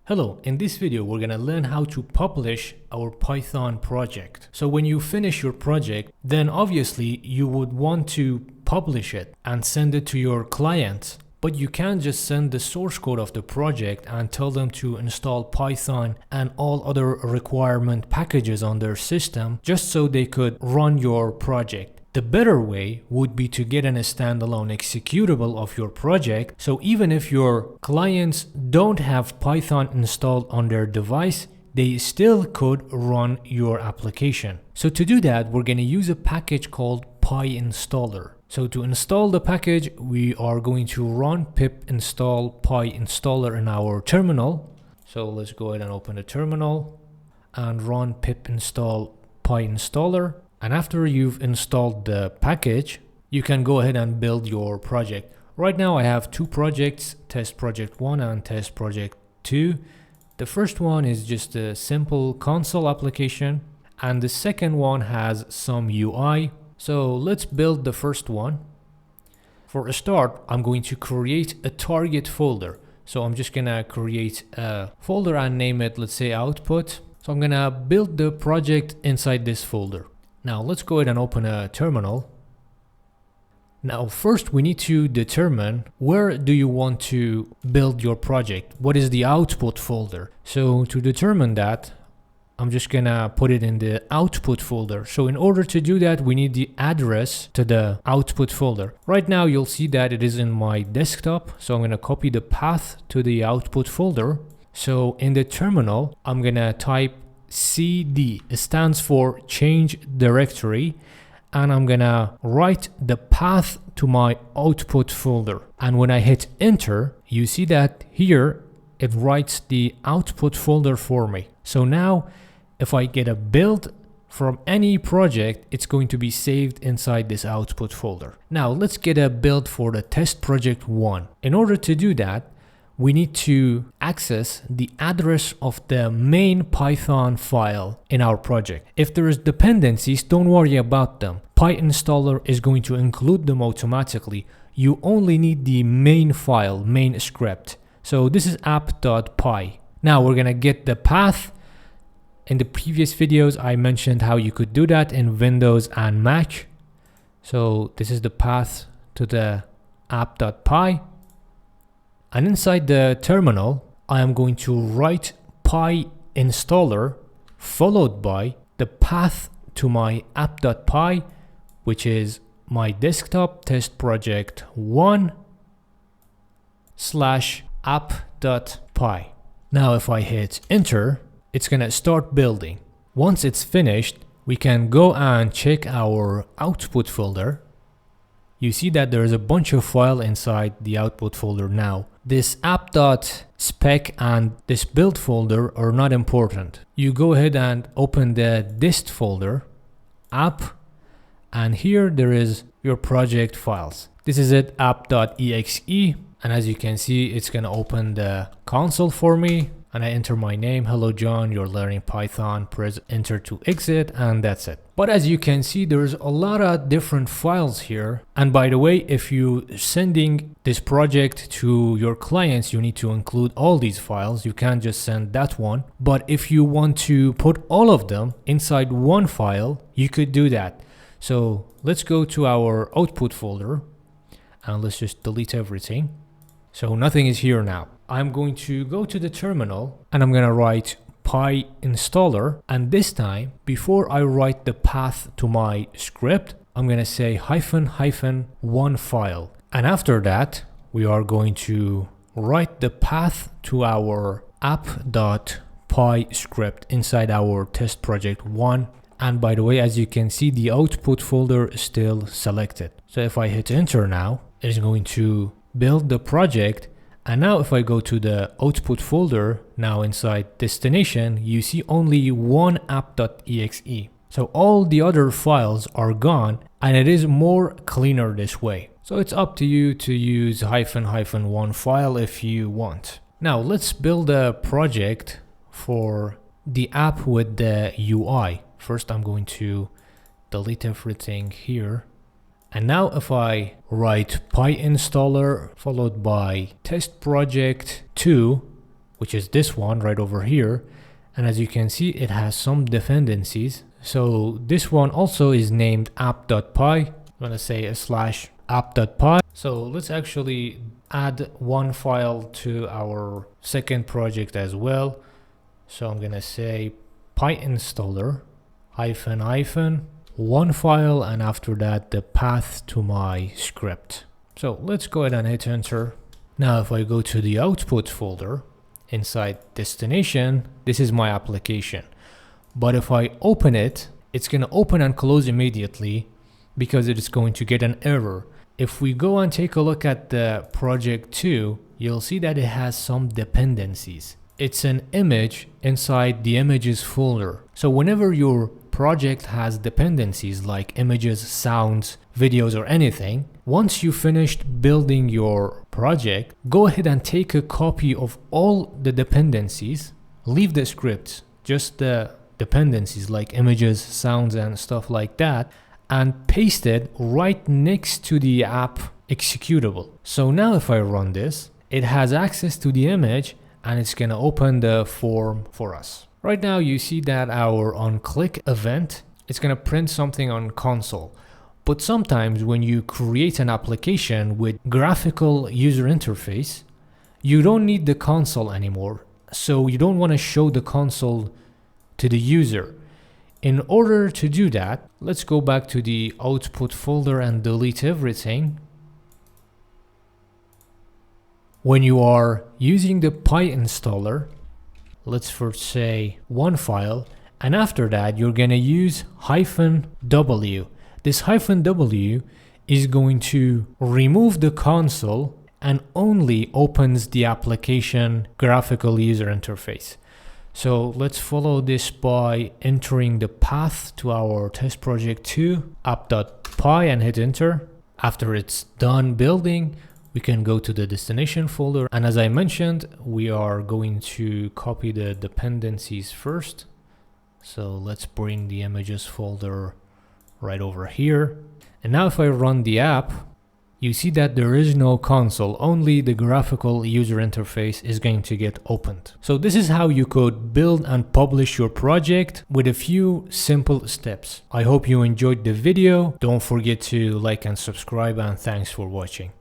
Hello, in this video we're gonna learn how to publish our Python project. So when you finish your project, then obviously you would want to publish it and send it to your clients. But you can't just send the source code of the project and tell them to install Python and all other requirement packages on their system just so they could run your project. The better way would be to get a standalone executable of your project, so even if your clients don't have Python installed on their device, they still could run your application. So to do that, we're going to use a package called PyInstaller. So to install the package, we are going to run pip install PyInstaller in our terminal. So let's go ahead and open the terminal and run pip install PyInstaller. And after you've installed the package, you can go ahead and build your project. Right now I have two projects, test project 1 and test project 2. The first one is just a simple console application, and the second one has some UI. So let's build the first one. For a start, I'm going to create a target folder. So I'm just gonna create a folder and name it, let's say, output. So I'm gonna build the project inside this folder. Now let's go ahead and open a terminal. Now first we need to determine where do you want to build your project. What is the output folder? So to determine that, I'm just gonna put it in the output folder. So in order to do that, we need the address to the output folder. Right now you'll see that it is in my desktop. So I'm gonna copy the path to the output folder. So in the terminal, I'm gonna type CD. It stands for change directory, and I'm gonna write the path to my output folder. And when I hit enter, you see that here it writes the output folder for me. So now if I get a build from any project, it's going to be saved inside this output folder. Now let's get a build for the test project 1. In order to do that, we need to access the address of the main Python file in our project. If there is dependencies, don't worry about them. PyInstaller is going to include them automatically. You only need the main file, main script. So this is app.py. Now we're gonna get the path. In the previous videos, I mentioned how you could do that in Windows and Mac. So this is the path to the app.py. And inside the terminal, I am going to write PyInstaller followed by the path to my app.py, which is my desktop test project 1 / app.py. Now if I hit enter, it's gonna start building. Once it's finished, we can go and check our output folder. You see that there is a bunch of files inside the output folder now. This app.spec and this build folder are not important. You go ahead and open the dist folder, app, and here there is your project files. This is it, app.exe, and as you can see, it's gonna open the console for me. And I enter my name, hello John, you're learning Python, press enter to exit, and that's it. But as you can see, there's a lot of different files here. And by the way, if you're sending this project to your clients, you need to include all these files. You can't just send that one. But if you want to put all of them inside one file, you could do that. So let's go to our output folder and let's just delete everything. So nothing is here now. I'm going to go to the terminal and I'm going to write PyInstaller, and this time before I write the path to my script, I'm going to say --1 file, and after that we are going to write the path to our app.py script inside our test project 1. And by the way, as you can see, the output folder is still selected. So if I hit enter now, it is going to build the project. And now if I go to the output folder, now inside destination, you see only one app.exe. So all the other files are gone, and it is more cleaner this way. So it's up to you to use --1 file if you want. Now let's build a project for the app with the UI. First I'm going to delete everything here. And now if I write PyInstaller followed by test project 2, which is this one right over here. And as you can see, it has some dependencies. So this one also is named app.py. I'm gonna say / app.py. So let's actually add one file to our second project as well. So I'm gonna say PyInstaller -- one file, and after that the path to my script. So let's go ahead and hit enter. Now if I go to the output folder inside destination, this is my application. But if I open it, it's going to open and close immediately because it is going to get an error. If we go and take a look at the project 2, you'll see that it has some dependencies. It's an image inside the images folder. So whenever your project has dependencies like images, sounds, videos, or anything, once you finished building your project, go ahead and take a copy of all the dependencies, leave the scripts, just the dependencies like images, sounds, and stuff like that, and paste it right next to the app executable. So now if I run this, it has access to the image and it's going to open the form for us. Right now you see that our onClick event, it's going to print something on console. But sometimes when you create an application with graphical user interface, you don't need the console anymore. So you don't want to show the console to the user. In order to do that, let's go back to the output folder and delete everything. When you are using the PyInstaller, let's first say one file, and after that you're going to use -w. This -w is going to remove the console and only opens the application graphical user interface. So let's follow this by entering the path to our test project 2 app.py and hit enter. After it's done building, we can go to the destination folder, and as I mentioned, we are going to copy the dependencies first. So let's bring the images folder right over here. And now if I run the app, you see that there is no console, only the graphical user interface is going to get opened. So this is how you could build and publish your project with a few simple steps. I hope you enjoyed the video. Don't forget to like and subscribe, and thanks for watching.